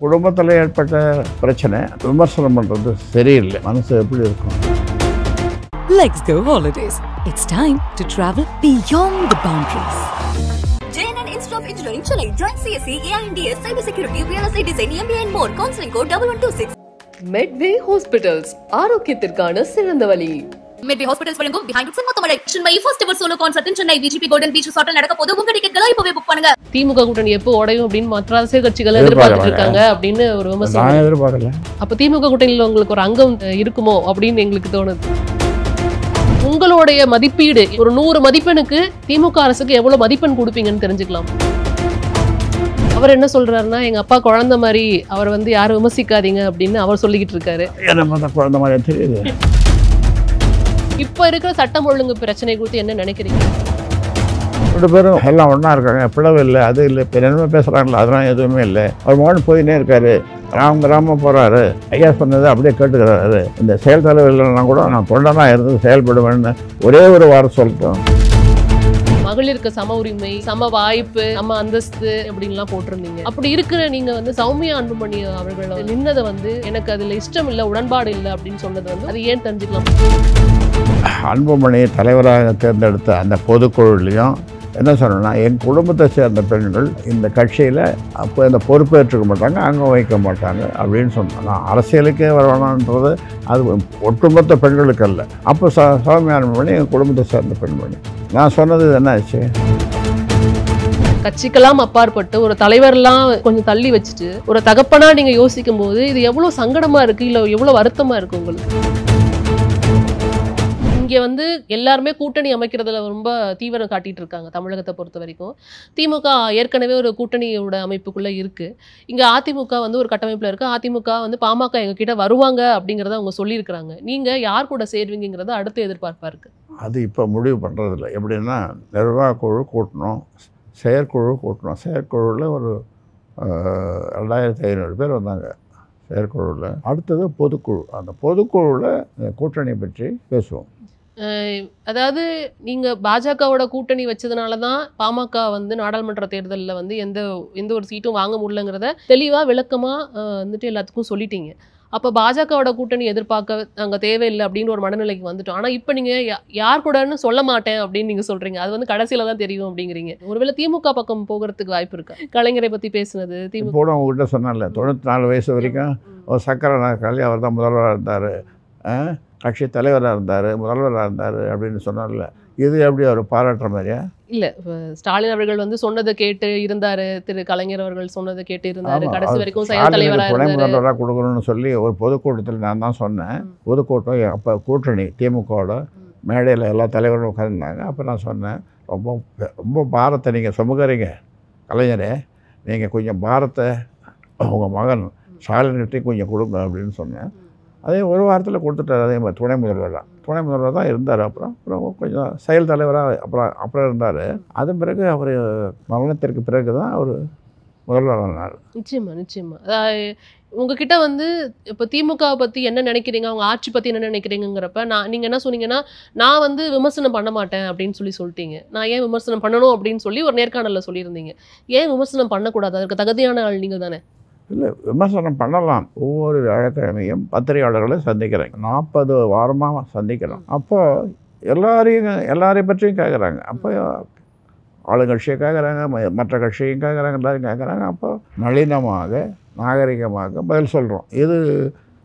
குடும்பத்தில் ஏற்பட்ட பிரச்சனை விமர்சனம் பண்ணுறது சரியில்லை. மனசு எப்படி இருக்கும்? Let's go holidays. It's time to travel beyond the boundaries. JNN Institute of Engineering, Chennai. Join CSE, AINDS, Cybersecurity, Real Estate Design, MBA and more. Counseling code 1126. Medway Hospitals. ஆரோக்கியத்திற்கான சிறந்த வழி. Medway Hospitals வழங்கும் Behind It Cinema Chennai first ever solo concert in Chennai VGP Golden Beach Resort நடக்க போது. உங்க டிக்கெட்களை இப்பவே book பண்ணுங்க. திமுக கூட்டணி எப்போ உடையும் அப்படின்னு மற்ற அரசியல் கட்சிகள் எதிர்பார்த்துட்டு இருக்காங்க அப்படின்னு ஒரு விமர்சனம். நான் எதிர்பார்க்கல. அப்ப திமுக கூட்டணியில் உங்களுக்கு ஒரு அங்கம் இருக்குமோ அப்படின்னு எங்களுக்கு தோணுது. உங்களுடைய மதிப்பீடு ஒரு 100 மதிப்பெண்ணுக்கு திமுக அரசுக்கு எவ்வளவு மதிப்பெண் கொடுப்பீங்கன்னு தெரிஞ்சுக்கலாம். அவர் என்ன சொல்றாருன்னா, எங்க அப்பா குழந்தை மாதிரி, அவர் யாரும் விமர்சிக்காதீங்க அப்படின்னு அவர் சொல்லிக்கிட்டு இருக்காரு. என்ன குழந்தை மாதிரி தெரியுது. இப்ப இருக்கிற சட்டம் ஒழுங்கு பிரச்சனை குறித்து என்ன நினைக்கிறீங்க? 2 பேரும் எல்லாம் ஒன்றா இருக்காங்க, பிளவு இல்லை, அது இல்லை. இப்போ என்ன பேசுகிறாங்களோ அதெல்லாம் எதுவுமே இல்லை. அவர் மகன் போயினே இருக்காரு, கிராம போகிறாரு, ஐயா சொன்னதை அப்படியே கேட்டுக்கிறாரு. இந்த செயல் தலைவர்கள்லாம் கூட நான் தொண்டனாக இருந்து செயல்படுவேன்னு ஒரே ஒரு வாரம் சொல்லிட்டோம். மகளிருக்கு சம உரிமை, சம வாய்ப்பு, சம அந்தஸ்து அப்படின்லாம் போட்டிருந்தீங்க. அப்படி இருக்கிற நீங்க சௌமியா அன்புமணி அவர்கள் நின்னதை எனக்கு அதுல இஷ்டம் இல்லை, உடன்பாடு இல்லை அப்படின்னு சொன்னது அது ஏன் தெரிஞ்சுக்கலாம்? அன்புமணி தலைவராக தேர்ந்தெடுத்த அந்த பொதுக்குழுலையும் என்ன சொன்னோன்னா, என் குடும்பத்தை சேர்ந்த பெண்கள் இந்த கட்சியில் அப்போ இந்த பொறுப்பேற்றுக்க மாட்டாங்க, அங்கே வைக்க மாட்டாங்க அப்படின்னு சொன்னோம். நான் அரசியலுக்கே வரணுன்றது அது ஒட்டுமொத்த பெண்களுக்கு அல்ல. அப்போ சௌமியா அன்புமணி என் குடும்பத்தை சேர்ந்த பெண்மணி. நான் சொன்னது என்ன ஆச்சு? கட்சிக்கெல்லாம் அப்பாற்பட்டு ஒரு தலைவர்லாம் கொஞ்சம் தள்ளி வச்சுட்டு ஒரு தகப்பனா நீங்க யோசிக்கும் போது இது எவ்வளவு சங்கடமா இருக்கு, இல்ல எவ்வளவு வருத்தமா இருக்கு உங்களுக்கு? இங்கே எல்லாருமே கூட்டணி அமைக்கிறதுல ரொம்ப தீவிரம் காட்டிட்டு இருக்காங்க. தமிழகத்தை பொறுத்த வரைக்கும் திமுக ஏற்கனவே ஒரு கூட்டணியோட அமைப்புக்குள்ள இருக்கு. இங்க அதிமுக ஒரு கட்டமைப்புல இருக்கு. அதிமுக பாமக எங்க கிட்ட வருவாங்க அப்படிங்கிறத அவங்க சொல்லியிருக்கிறாங்க. நீங்க யார் கூட சேருவீங்கிறத அடுத்த எதிர்பார்ப்பா இருக்கு. அது இப்போ முடிவு பண்ணுறதில்ல. எப்படின்னா, நிர்வாக குழு கூட்டணும், செயற்குழு கூட்டணும். செயற்குழுவில் ஒரு 2500 பேர் வந்தாங்க செயற்குழுவில். அடுத்தது பொதுக்குழு. அந்த பொதுக்குழுவில் கூட்டணி பற்றி பேசுவோம். அதாவது நீங்க பாஜகவோட கூட்டணி வச்சதுனால தான் பாமக நாடாளுமன்ற தேர்தலில் எந்த ஒரு சீட்டும் வாங்க முடியலங்கிறத தெளிவா விளக்கமா எல்லாத்துக்கும் சொல்லிட்டீங்க. அப்போ பாஜகவோட கூட்டணி எதிர்பார்க்க நாங்கள் தேவையில்லை அப்படின்னு ஒரு மனநிலைக்கு வந்துட்டோம். ஆனால் இப்போ நீங்கள் யார் கூடன்னு சொல்ல மாட்டேன் அப்படின்னு நீங்கள் சொல்கிறீங்க. அது கடைசியில் தான் தெரியும் அப்படிங்கிறீங்க. ஒருவேளை திமுக பக்கம் போகிறதுக்கு வாய்ப்பு இருக்கா? கலைஞரை பற்றி பேசுனது திமுக கூட உங்கள்கிட்ட சொன்னால 94 வயசு வரைக்கும் ஒரு சக்கர நாற்காலி அவர் தான் முதல்வராக இருந்தார், கட்சி தலைவராக இருந்தார், முதல்வராக இருந்தார் அப்படின்னு சொன்னார்ல. இது எப்படி அவர் பாராட்டுற மாதிரியா? இல்லை, ஸ்டாலின் அவர்கள் சொன்னதை கேட்டு இருந்தார், திரு கலைஞர் அவர்கள் சொன்னதை கேட்டு இருந்தார், கடைசி வரைக்கும் செயல் தலைவராக துணை முதல்வராக கொடுக்கணும்னு சொல்லி ஒரு பொதுக்கூட்டத்தில் நான் தான் சொன்னேன். பொதுக்கூட்டம் அப்போ கூட்டணி திமுகவோட மேடையில் எல்லா தலைவரும் உட்காந்துருந்தாங்க. அப்போ நான் சொன்னேன், ரொம்ப பாரத்தை நீங்கள் சுமக்கிறீங்க கலைஞரே, நீங்கள் கொஞ்சம் பாரத்தை உங்கள் மகன் ஸ்டாலின்கிட்டையும் கொஞ்சம் கொடுங்க அப்படின்னு சொன்னேன். அதே ஒரு வாரத்தில் கொடுத்துட்டார். அதே மாதிரி துணை முதல்வர் தான் இருந்தார். அப்புறம் கொஞ்சம் செயல் தலைவராக அப்புறம் இருந்தார். அதன் பிறகு அவர் மரணத்திற்கு பிறகு தான் அவர் முதல்வர் ஆனார். நிச்சயமா உங்ககிட்ட இப்போ திமுக பற்றி என்ன நினைக்கிறீங்க, அவங்க ஆட்சி பற்றி என்ன நினைக்கிறீங்கிறப்ப நீங்கள் என்ன சொன்னீங்கன்னா, நான் விமர்சனம் பண்ண மாட்டேன் அப்படின்னு சொல்லிட்டீங்க. நான் ஏன் விமர்சனம் பண்ணணும் அப்படின்னு சொல்லி ஒரு நேர்காணலில் சொல்லியிருந்தீங்க. ஏன் விமர்சனம் பண்ணக்கூடாது? அதற்கு தகுதியான ஆள் நீங்கள் தானே. இல்லை, விமர்சனம் பண்ணலாம். ஒவ்வொரு வியாழக்கிழமையும் பத்திரிகையாளர்களை சந்திக்கிறேன். 40 வாரமாக சந்திக்கிறோம். அப்போது எல்லாரையும் பற்றியும் கேட்குறாங்க. அப்போ ஆளுங்கட்சியை கேட்குறாங்க, மற்ற கட்சியும் கேட்குறாங்க, எல்லாரும் கேட்குறாங்க. அப்போ நளினமாக நாகரிகமாக பதில் சொல்கிறோம். இது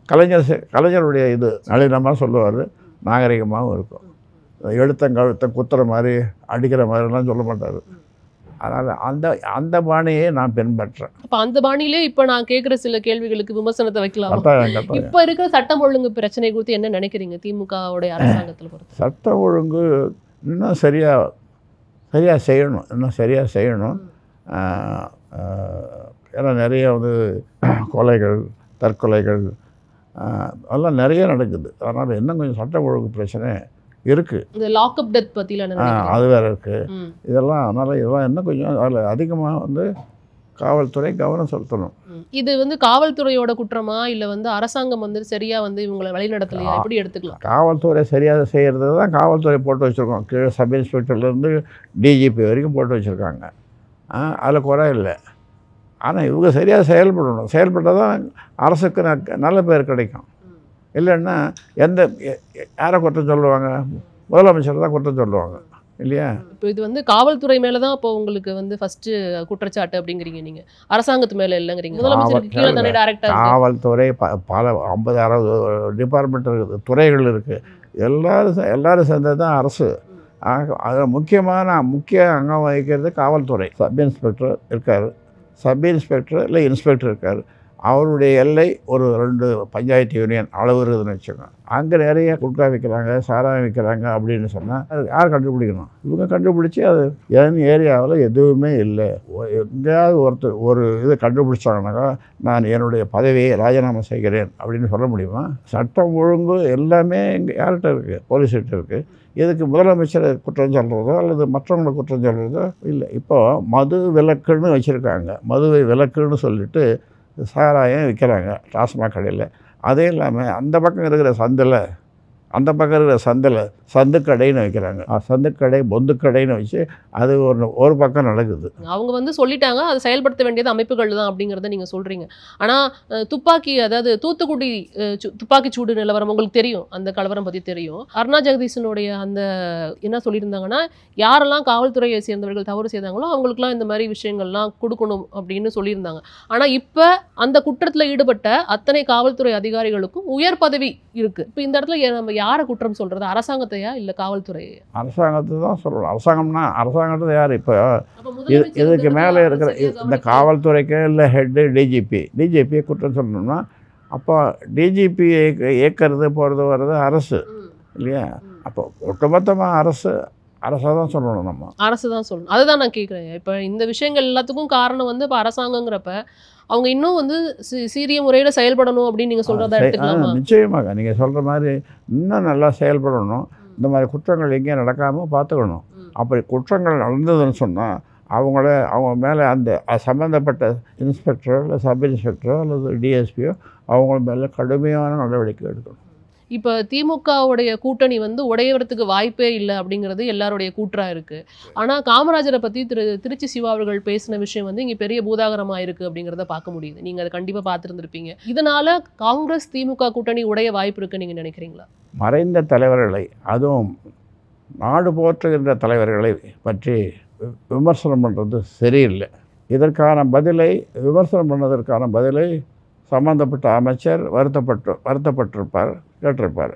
கலைஞருடைய இது நளினமாக சொல்லுவார், நாகரிகமாகவும் இருக்கும். எழுத்தம் குத்துற மாதிரி அடிக்கிற மாதிரிலாம் சொல்ல மாட்டார். அதனால் அந்த பாணியை நான் பின்பற்றேன். அப்போ அந்த பாணியிலே இப்போ நான் கேட்குற சில கேள்விகளுக்கு விமர்சனத்தை வைக்கலாம். இப்போ இருக்கிற சட்டம் ஒழுங்கு பிரச்சனை குறித்து என்ன நினைக்கிறீங்க திமுகவுடைய அரசாங்கத்தில் பொறுத்து? சட்டம் ஒழுங்கு இன்னும் சரியாக செய்யணும். ஏன்னா நிறைய கொலைகள், தற்கொலைகள் அதெல்லாம் நிறைய நடக்குது. அதனால் இன்னும் கொஞ்சம் சட்டம் ஒழுங்கு பிரச்சனை இருக்குது. இந்த லாக்அப் டெத் பற்றியில் அது வேறு இருக்குது. இதெல்லாம் அதனால் இன்னும் கொஞ்சம் அதில் அதிகமாக காவல்துறை கவனம் செலுத்தணும். இது காவல்துறையோட குற்றமா இல்லை அரசாங்கம் சரியா இவங்களை வழிநடத்தலையா, எப்படி எடுத்துக்கலாம்? காவல்துறை சரியாக செய்கிறது தான் காவல்துறை போட்டு வச்சுருக்கோம். கீழே சப் இன்ஸ்பெக்டர்லேருந்து டிஜிபி வரைக்கும் போட்டு வச்சுருக்காங்க. அதில் குறை இல்லை. ஆனால் இவங்க சரியாக செயல்படணும். செயல்பட்டால் தான் அரசுக்கு நல்ல பேர் கிடைக்கும். இல்லைன்னா யாரை குற்றம் சொல்லுவாங்க? முதலமைச்சர் தான் குற்றம் சொல்லுவாங்க இல்லையா? இப்போ இது வந்து காவல்துறை மேல தான் இப்போ உங்களுக்கு வந்து ஃபர்ஸ்ட் குற்றச்சாட்டு அப்படிங்கிறீங்க நீங்க, அரசாங்கத்து மேல இல்லைங்கிறீங்க. முதலமைச்சருக்கு கீழே தானே டைரக்டா காவல்துறை பல 50-60 டிபார்ட்மெண்ட் இருக்குது, துறைகள் இருக்குது. எல்லாரும் சேர்ந்தது தான் அரசு. அதில் முக்கிய அங்கம் வகிக்கிறது காவல்துறை. சப் இன்ஸ்பெக்டர் இருக்கார், சப் இன்ஸ்பெக்டர் இல்லை இன்ஸ்பெக்டர் இருக்கார். அவருடைய எல்லை ஒரு 2 பஞ்சாயத்து யூனியன் அளவு இருக்குதுன்னு வச்சுக்கோங்க. அங்கே நிறைய குட்கா விற்கிறாங்க, சாராயம் விற்கிறாங்க அப்படின்னு சொன்னால் அது யார் கண்டுபிடிக்கணும்? இவங்க கண்டுபிடிச்சி அது என் ஏரியாவில் எதுவுமே இல்லை. எங்கேயாவது ஒரு இது கண்டுபிடிச்சாங்கனாக்கா நான் என்னுடைய பதவியை ராஜினாமா செய்கிறேன் அப்படின்னு சொல்ல முடியுமா? சட்டம் ஒழுங்கு எல்லாமே இங்கே யார்கிட்ட இருக்குது? போலீஸ்கிட்ட இருக்குது. இதுக்கு முதலமைச்சர் குற்றம் சொல்கிறதோ அல்லது மற்றவங்களை குற்றம் சொல்கிறதோ இல்லை. இப்போது மது விலக்குன்னு வச்சுருக்காங்க. மதுவை விலக்குன்னு சொல்லிட்டு சாராயம் விற்கிறாங்க டாஸ்மாக் கடையில். அதே இல்லாமல் அந்த பக்கம் இருக்கிற சந்தில் சந்துக்கடைன்னு வைக்கிறாங்க. சந்துக்கடை பொந்துக்கடைன்னு வச்சு அது ஒரு பக்கம் நடக்குது. அவங்க வந்து சொல்லிட்டாங்க, அது செயல்படுத்த வேண்டியது அமைப்புகள் தான் அப்படிங்கிறத நீங்கள் சொல்கிறீங்க. ஆனால் துப்பாக்கி, அதாவது தூத்துக்குடி துப்பாக்கி சூடு நிலவரம் உங்களுக்கு தெரியும், அந்த கலவரம் பற்றி தெரியும். அருணா ஜெகதீசனுடைய அந்த என்ன சொல்லியிருந்தாங்கன்னா, யாரெல்லாம் காவல்துறையை சேர்ந்தவர்கள் தவறு செய்தாங்களோ அவங்களுக்குலாம் இந்த மாதிரி விஷயங்கள்லாம் கொடுக்கணும் அப்படின்னு சொல்லியிருந்தாங்க. ஆனால் இப்போ அந்த குற்றத்தில் ஈடுபட்ட அத்தனை காவல்துறை அதிகாரிகளுக்கும் உயர் பதவி இருக்குது. இப்போ இந்த இடத்துல நம்ம யாரை குற்றம் சொல்கிறது? அரசாங்கத்தையா இல்லை காவல்துறையா? அரசாங்கத்தை தான் சொல்லணும். அரசாங்கத்தை யார்? இப்போ இதுக்கு மேலே இருக்கிற இந்த காவல்துறைக்கு இல்லை ஹெட்டு டிஜிபியை குற்றம் சொல்லணும்னா அப்போ டிஜிபி இயக்கிறது போகிறது வர்றது அரசு இல்லையா? அப்போ ஒட்டுமொத்தமாக அரசாக தான் சொல்லணும். நம்ம அரசு தான் சொல்லணும். அதை தான் நான் கேட்குறேன். இப்போ இந்த விஷயங்கள் எல்லாத்துக்கும் காரணம் வந்து இப்போ அரசாங்கங்கிறப்ப அவங்க இன்னும் வந்து சீரிய முறையில் செயல்படணும் அப்படின்னு நீங்கள் சொல்கிறதா எடுத்துக்கலாமா? நிச்சயமாக நீங்கள் சொல்கிற மாதிரி இன்னும் நல்லா செயல்படணும். இந்த மாதிரி குற்றங்கள் எங்கேயும் நடக்காமல் பார்த்துக்கணும். அப்படி குற்றங்கள் நடந்ததுன்னு சொன்னால் அவங்க மேலே அந்த சம்மந்தப்பட்ட இன்ஸ்பெக்டரோ இல்லை சப் இன்ஸ்பெக்டரோ அல்லது டிஎஸ்பியோ அவங்க மேலே கடுமையான நடவடிக்கை எடுக்கணும். இப்போ திமுகவுடைய கூட்டணி வந்து உடையறதுக்கு வாய்ப்பே இல்லை அப்படிங்கிறது எல்லாருடைய கூற்றாக இருக்குது. ஆனால் காமராஜரை பற்றி திருச்சி சிவா அவர்கள் பேசின விஷயம் வந்து இங்கே பெரிய பூதாகரமாக இருக்குது அப்படிங்கிறத பார்க்க முடியுது. நீங்கள் அதை கண்டிப்பாக பார்த்துருந்துருப்பீங்க. இதனால் காங்கிரஸ் திமுக கூட்டணி உடைய வாய்ப்பு இருக்குன்னு நீங்கள் நினைக்கிறீங்களா? மறைந்த தலைவர்களை, அதுவும் நாடு போற்றுகின்ற தலைவர்களை பற்றி விமர்சனம் பண்ணுறது சரியில்லை. விமர்சனம் பண்ணதற்கான பதிலை சம்மந்தப்பட்ட அமைச்சர் வருத்தப்பட்டிருப்பார், கேட்டிருப்பார்.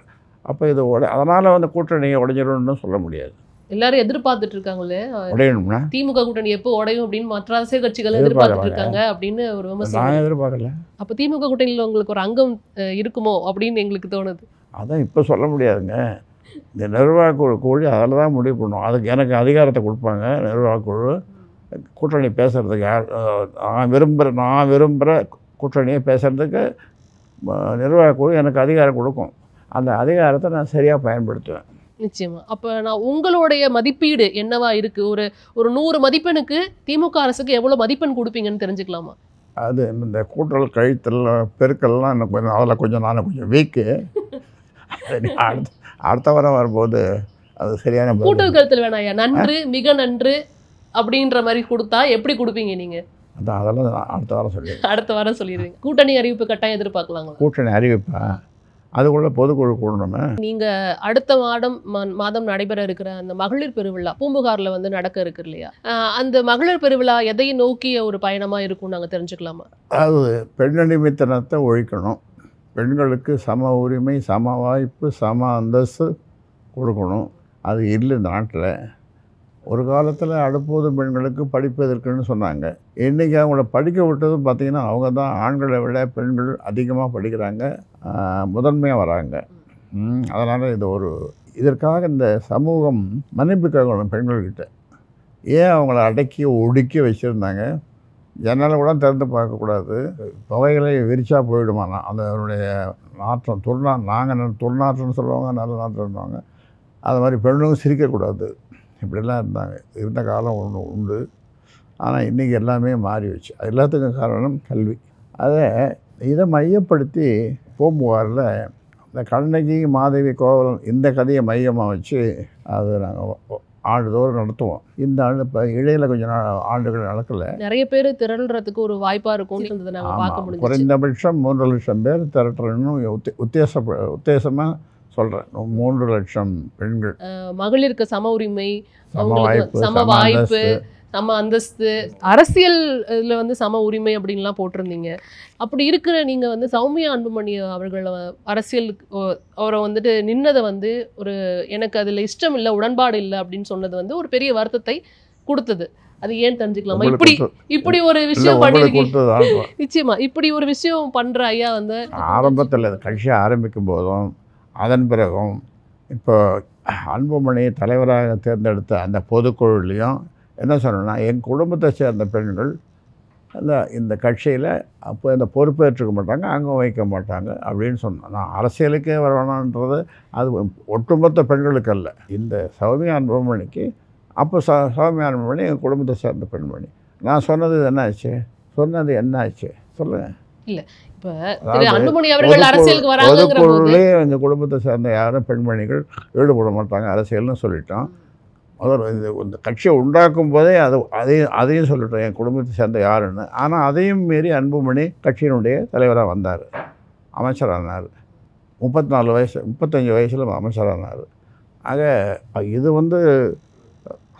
அப்போ இது அதனால் வந்து கூட்டணியை உடைஞ்சிடணும்னு சொல்ல முடியாது. எல்லாரும் எதிர்பார்த்துட்டு இருக்காங்களே உடையணும்னா திமுக கூட்டணி எப்போ உடையும் அப்படின்னு மற்ற அரசியல் கட்சிகள் எதிர்பார்த்துட்டு இருக்காங்க அப்படின்னு ஒரு விமர்சனம். நான் எதிர்பார்க்கல. அப்போ திமுக கூட்டணியில் உங்களுக்கு ஒரு அங்கம் இருக்குமோ அப்படின்னு எங்களுக்கு தோணுது. அதான் இப்போ சொல்ல முடியாதுங்க. இந்த நிர்வாக குழு அதில் தான் முடிவு பண்ணும். அதுக்கு எனக்கு அதிகாரத்தை கொடுப்பாங்க நிர்வாக குழு. கூட்டணி பேசுகிறதுக்கு நான் விரும்புகிற கூட்டணியை பேசுகிறதுக்கு நிர்வாக குழு எனக்கு அதிகாரம் கொடுக்கும். அந்த அதிகாரத்தை நான் சரியாக பயன்படுத்துவேன். நிச்சயமா. அப்போ நான் உங்களுடைய மதிப்பீடு என்னவா இருக்குது? ஒரு 100 மதிப்பெண்ணுக்கு திமுக அரசுக்கு எவ்வளோ மதிப்பெண் கொடுப்பீங்கன்னு தெரிஞ்சுக்கலாமா? அது இந்த கூட்டல் கழித்தல் பெருக்கல்லாம் எனக்கு அதில் நான் கொஞ்சம் வீக்கு. அடுத்த வாரம் வரும்போது அது சரியான கூட்டல் கருத்தில் வேணாயா? நன்று, மிக நன்று அப்படின்ற மாதிரி கொடுத்தா எப்படி கொடுப்பீங்க நீங்கள்? அதெல்லாம் அடுத்த வாரம் சொல்லிடுவீங்க. கூட்டணி அறிவிப்பு கட்டாயம் எதிர்பார்க்கலாங்களா? கூட்டணி அறிவிப்பா அதுக்குள்ள பொதுக்குழு கூடணுமே. நீங்கள் அடுத்த மாதம் நடைபெற இருக்கிற அந்த மகளிர் பெருவிழா பூம்புகாரில் வந்து நடக்க இருக்கு இல்லையா? அந்த மகளிர் பெருவிழா எதை நோக்கிய ஒரு பயணமாக இருக்கும்னு நாங்கள் தெரிஞ்சுக்கலாமா? அதாவது பெண்ணடிமைத்தனத்தை ஒழிக்கணும். பெண்களுக்கு சம உரிமை, சம வாய்ப்பு, சம அந்தஸ்து கொடுக்கணும். அது இல்லை இந்த நாட்டில். ஒரு காலத்தில் அடுப்போதும் பெண்களுக்கு படிப்பதற்குன்னு சொன்னாங்க. இன்றைக்கி அவங்கள படிக்க விட்டதும் பார்த்திங்கன்னா அவங்க தான் ஆண்களை விட பெண்கள் அதிகமாக படிக்கிறாங்க, முதன்மையாக வராங்க. அதனால் இதற்காக இந்த சமூகம் மன்னிப்பு கேட்கணும் பெண்கள்கிட்ட. ஏன் அவங்கள அடக்கி ஒடுக்கி வச்சுருந்தாங்க? ஜன்னலை கூட திறந்து பார்க்கக்கூடாது. புகைகளை விரிச்சா போயிடுமானா அதனுடைய நாற்றம் நாங்கள் துர்நாற்றம்னு சொல்லுவாங்க, நல்ல நாற்றம்வாங்க. அது மாதிரி பெண்களும் சிரிக்கக்கூடாது. இப்படிலாம் இருந்த காலம் ஒன்று உண்டு. ஆனால் இன்றைக்கி எல்லாமே மாறிடுச்சு. எல்லாத்துக்கும் காரணம் கல்வி. இதை மையப்படுத்தி பூம்புகாரில் இந்த கண்ணகி மாதவி கோவலன் இந்த கதையை மையமாக வச்சு அது நாங்கள் ஆண்டுதோறும் நடத்துவோம். இந்த ஆண்டு இப்போ இடையில கொஞ்சம் ஆண்டுகள் நடக்கலை. நிறைய பேர் திரள்றதுக்கு ஒரு வாய்ப்பாக இருக்கும்னு இருந்தது நாங்கள் பார்க்க முடிஞ்சு. குறைந்தபட்சம் 3 லட்சம் பேர் திரட்டுறன்னு உத்தேசமாக சொல்கிறேன். 3 லட்சம் பெண்கள், மகளிருக்கு சம உரிமை, சம வாய்ப்பு, சம வாய்ப்பு, சம அந்தஸ்து, அரசியல் இதில் வந்து சம உரிமை அப்படின்லாம் போட்டிருந்தீங்க. அப்படி இருக்கிற நீங்கள் வந்து சௌமியா அன்புமணி அவர்களை அரசியலுக்கு அவரை வந்துட்டு நின்னதை வந்து ஒரு எனக்கு அதில் இஷ்டம் இல்லை, உடன்பாடு இல்லை அப்படின்னு சொன்னது வந்து ஒரு பெரிய வருத்தத்தை கொடுத்தது. அது ஏன் தெரிஞ்சுக்கலாமா? இப்படி ஒரு விஷயம் பண்ணிருக்கீங்க. நிச்சயமா இப்படி ஒரு விஷயம் பண்ற ஐயா வந்து ஆரம்பத்தில் கட்சி ஆரம்பிக்கும் போதும் அதன் பிறகும் இப்போ அன்புமணி தலைவராக தேர்ந்தெடுத்த அந்த பொதுக்குழுலையும் என்ன சொன்னோன்னா, என் குடும்பத்தை சேர்ந்த பெண்கள் இந்த கட்சியில் அப்போ இந்த பொறுப்பேற்றுக்க மாட்டாங்க, அங்கே வைக்க மாட்டாங்க அப்படின்னு சொன்னோம். நான் அரசியலுக்கே வரணுன்றது அது ஒட்டுமொத்த பெண்களுக்கு அல்ல. இந்த சௌமியா அன்புமணிக்கு அப்போ சௌமியா அன்புமணி என் குடும்பத்தை சேர்ந்த பெண்மணி. நான் சொன்னது என்ன ஆச்சு சொல்லுங்கள். இல்லை இப்போ அன்புமணி அவர்கள் அரசியலுக்கு வராங்கங்கிற போது எங்கள் குடும்பத்தை சேர்ந்த யாரும் பெண்மணிகள் ஈடுபட மாட்டாங்க அரசியல்னு சொல்லிட்டோம். இந்த கட்சியை உண்டாக்கும் போதே அதையும் சொல்லிட்டோம், என் குடும்பத்தை சேர்ந்த யாருன்னு. ஆனால் அதையும் மீறி அன்புமணி கட்சியினுடைய தலைவராக வந்தார், அமைச்சரானார். 35 வயசில் அமைச்சரானார். ஆக இது வந்து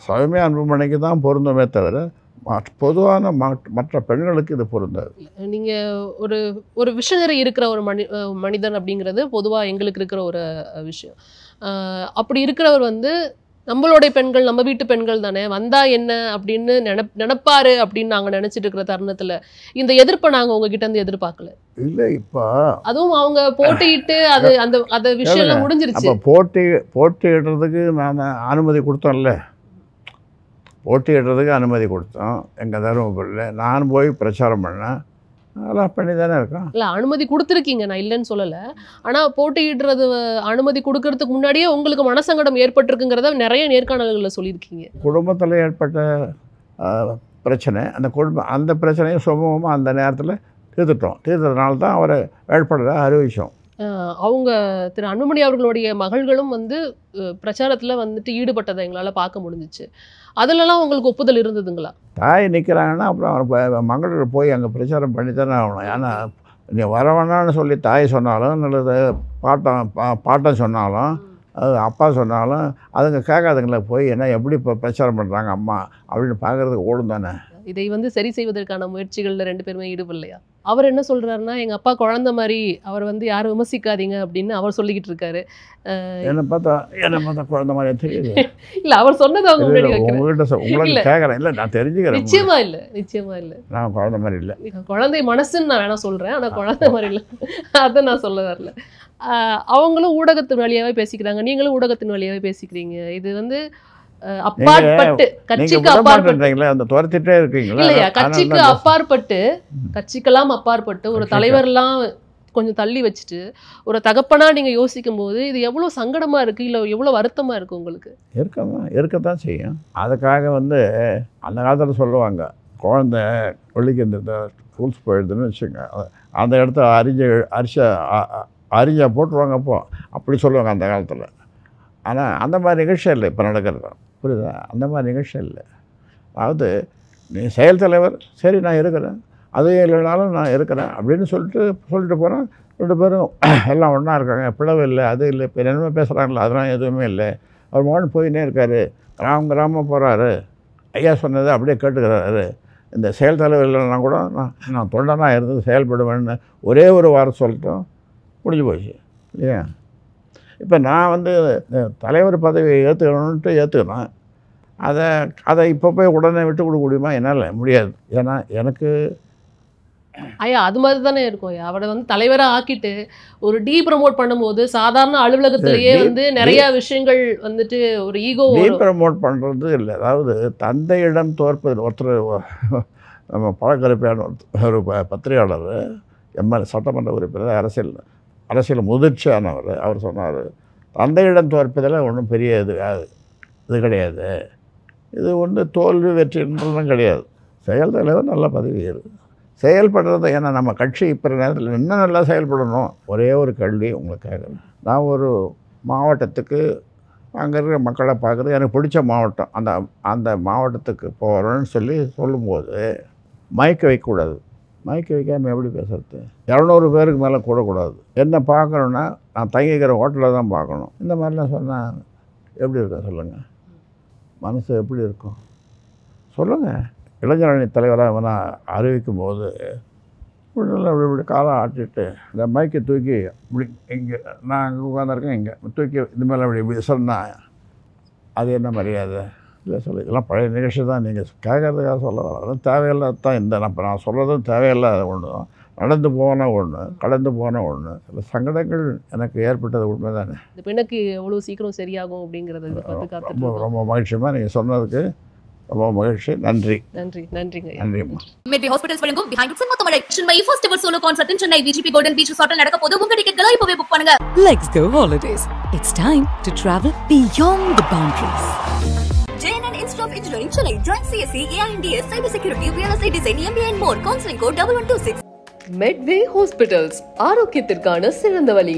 சௌமியா அன்புமணிக்கு தான் பொருந்துமே தவிர பொதுவான மற்ற பெண்களுக்கு இது பொருந்தாது. நீங்கள் ஒரு விஷனரி இருக்கிற ஒரு மனிதன் அப்படிங்கிறது பொதுவாக எங்களுக்கு இருக்கிற ஒரு விஷயம். அப்படி இருக்கிறவர் வந்து நம்மளுடைய பெண்கள், நம்ம வீட்டு பெண்கள் தானே, வந்தா என்ன அப்படின்னு நினைப்பாரு அப்படின்னு நாங்கள் நினைச்சிட்டு இருக்கிற தருணத்தில் இந்த எதிர்ப்பை நாங்கள் உங்ககிட்ட இருந்து எதிர்பார்க்கல. இல்லை இப்போ அதுவும் அவங்க போட்டியிட்டு அந்த விஷயம் முடிஞ்சிருச்சு. போட்டியிடுறதுக்கு நான் அனுமதி கொடுத்தோம்ல, போட்டியிடுறதுக்கு அனுமதி கொடுத்தோம் எங்கள் தருமபுரியில். நான் போய் பிரச்சாரம் பண்ணேன், அதெல்லாம் பண்ணி தானே இருக்கோம். இல்லை அனுமதி கொடுத்துருக்கீங்க, நான் இல்லைன்னு சொல்லலை. ஆனால் போட்டியிடுறது அனுமதி கொடுக்கறதுக்கு முன்னாடியே உங்களுக்கு மனசங்கடம் ஏற்பட்டிருக்குங்கிறத நிறைய நேர்காணல்களில் சொல்லியிருக்கீங்க. குடும்பத்தில் ஏற்பட்ட பிரச்சனை, அந்த பிரச்சனையை சுமூகமாக அந்த நேரத்தில் தீர்த்ததுனால தான் அவரை வேட்பாளராக அறிவித்தோம். அவங்க திரு அன்புமணி அவர்களுடைய மகள்களும் வந்து பிரச்சாரத்தில் வந்துட்டு ஈடுபட்டதை எங்களால் பார்க்க முடிஞ்சிச்சு. அதிலலாம் உங்களுக்கு ஒப்புதல் இருந்ததுங்களா? தாய் நிற்கிறாங்கன்னா அப்புறம் அவர் மகள் போய் அங்கே பிரச்சாரம் பண்ணி தானே ஆகணும். ஏன்னா நீ வர வேணான்னு சொல்லி தாய் சொன்னாலும் நல்லது, பாட்டம் சொன்னாலும் அது அப்பா சொன்னாலும் அதுங்க கேட்காதுங்களே, போய் என்ன எப்படி இப்போ பிரச்சாரம் பண்ணுறாங்க அம்மா அப்படின்னு பார்க்குறதுக்கு ஓடும் தானே. இதை வந்து சரி செய்வதற்கான முயற்சிகளில் 2 பேருமே ஈடுபடலையா? அவர் என்ன சொல்கிறாருன்னா, எங்கள் அப்பா குழந்த மாதிரி, அவர் வந்து யாரும் விமர்சிக்காதீங்க அப்படின்னு அவர் சொல்லிக்கிட்டு இருக்காரு. என்னை பார்த்தா குழந்த மாதிரி தெரியுது. இல்லை அவர் சொன்னது அவங்க முன்னாடி உங்களுக்கு கேட்குறேன். இல்லை நான் தெரிஞ்சுக்கிறேன். நிச்சயமா இல்லை நான் குழந்த மாதிரி இல்லை. குழந்தை மனசுன்னு நான் வேணா சொல்கிறேன், ஆனால் குழந்தை மாதிரி இல்லை, அதை நான் சொல்ல வரல. அவங்களும் ஊடகத்தின் வழியாகவே பேசிக்கிறாங்க, நீங்களும் ஊடகத்தின் வழியாகவே பேசிக்கிறீங்க. இது வந்து அப்பாற்பட்டு கட்சிக்கு அப்பாற்பட்டு அந்த துரத்திட்டே இருக்கீங்களா? இல்லையா, கட்சிக்கு அப்பாற்பட்டு, கட்சிக்கெல்லாம் அப்பாற்பட்டு ஒரு தலைவர்லாம் கொஞ்சம் தள்ளி வச்சுட்டு ஒரு தகப்பனா நீங்க யோசிக்கும் போது இது எவ்வளவு சங்கடமா இருக்கு, இல்லை எவ்வளவு வருத்தமா இருக்கு உங்களுக்கு? இருக்கத்தான் செய்யும். அதுக்காக வந்து அந்த காலத்தில் சொல்லுவாங்க, குழந்தை கொள்ளிக்கு இந்த ஸ்கூல்ஸ் போயிடுதுன்னு வச்சுங்க, அந்த இடத்த அரிஞ்சா போட்டுருவாங்க. அப்படி சொல்லுவாங்க அந்த காலத்தில். ஆனால் அந்த மாதிரி நிகழ்ச்சி இல்லை இப்போ நடக்கிறது, புரியுதா? அந்த மாதிரி நிகழ்ச்சி இல்லை. அதாவது நீ செயல் தலைவர், சரி நான் இருக்கிறேன், அதுவும் இல்லைனாலும் நான் இருக்கிறேன் அப்படின்னு சொல்லிட்டு போகிறேன். 2 பேரும் எல்லாம் ஒன்றா இருக்காங்க, பிளவு இல்லை, அது இல்லை, இப்போ என்னமே பேசுகிறாங்களா, அதெல்லாம் எதுவுமே இல்லை. அவர் மகன் போயின்னே இருக்கார், கிராமம் போகிறாரு, ஐயா சொன்னதை அப்படியே கேட்டுக்கிறாரு. இந்த செயல் தலைவர் இல்லைன்னா கூட நான் தொண்டனாக இருந்து செயல்படுவேன்னு ஒரே ஒரு வாரம் சொல்லிட்டோம், முடிஞ்சு போச்சு இல்லையா? இப்போ நான் வந்து தலைவர் பதவியை ஏற்றுக்கணும், அதை இப்போ போய் உடனே விட்டு கொடுக்க முடியுமா? என்னால் முடியாது. ஏன்னா எனக்கு ஐயா அது மாதிரி தானே இருக்கும். அவரை வந்து தலைவராக ஆக்கிட்டு ஒரு ப்ரமோட் பண்ணும்போது சாதாரண அலுவலகத்திலேயே வந்து நிறைய விஷயங்கள் வந்துட்டு ஒரு ஈகோ ப்ரமோட் பண்ணுறது இல்லை. அதாவது தந்தையிடம் தோற்பது. ஒருத்தர் நம்ம பழக்கருப்பையான ஒரு பத்திரிகையாளர், எம்எல்ஏ, சட்டமன்ற உறுப்பினர், அரசியல் முதிர்ச்சியானவர், அவர் சொன்னார், தந்தையிடம் தோற்பதில் ஒன்றும் பெரிய இது கிடையாது, இது ஒன்று தோல்வி வெற்றின்றதும் கிடையாது. செயல் தலைவர் நல்ல பதவி இருக்குது, செயல்படுறது. ஏன்னா நம்ம கட்சி இப்போ நேரத்தில் இன்னும் நல்லா செயல்படணும். ஒரே ஒரு கேள்வி உங்களுக்கு கேட்குறேன். நான் ஒரு மாவட்டத்துக்கு அங்கே இருக்கிற மக்களை பார்க்குறது எனக்கு பிடிச்ச மாவட்டம். அந்த மாவட்டத்துக்கு போகிறேன்னு சொல்லும்போது மயக்க வைக்கக்கூடாது. மயக்க வைக்காமல் எப்படி பேசுறது? 200 பேருக்கு மேலே கூடக்கூடாது. என்ன பார்க்கணுன்னா நான் தங்கிக்கிற ஹோட்டலில் தான் பார்க்கணும். இந்த மாதிரிலாம் சொன்னால் எப்படி இருக்கும் சொல்லுங்கள்? மனசு எப்படி இருக்கும் சொல்லுங்கள்? இளைஞரணி தலைவராக நான் அறிவிக்கும் போது இப்படி காலம் ஆட்டிட்டு இந்த மைக்கை தூக்கி இப்படி இங்கே நான் அங்கே உட்காந்துருக்கேன், இங்கே தூக்கி இது மேலே இப்படி சொன்னால் அது என்ன மரியாதை? இல்லை இதெல்லாம் பழைய நிகழ்ச்சி தான். நீங்கள் கேட்கறதுக்காக சொல்ல வர அதெல்லாம் தேவையில்லாத தான். நான் சொல்கிறதும் தேவையில்லாத ஒன்று தான். நடந்து போன ஒன்று, கடந்து போன ஒன்று. சில சங்கடங்கள் எனக்கு ஏற்பட்டது உண்மை தானே. இந்த பெண்ணுக்கு எவ்வளோ சீக்கிரம் சரியாகும் அப்படிங்கிறது ரொம்ப மகிழ்ச்சியமாக நீங்கள் சொன்னதுக்கு ரொம்ப மகிழ்ச்சி. நன்றிங்க. நன்றிம்மா. Medway Hospitals வழங்கும் Behind It Mothamazai Chennai first ever solo concert in Chennai VGP Golden Beach Resort நடக்க போது. உங்க டிக்கெட்களை இப்பவே புக் பண்ணுங்க. Let's go holidays. It's time to travel beyond the boundaries. JNN Institute of Engineering Chennai. Join CSE, AINDS, Cybersecurity, Real Estate Design, MBA and more. Counseling code 1126. Medway Hospitals. ஆரோக்கியத்திற்கான சிறந்த வழி.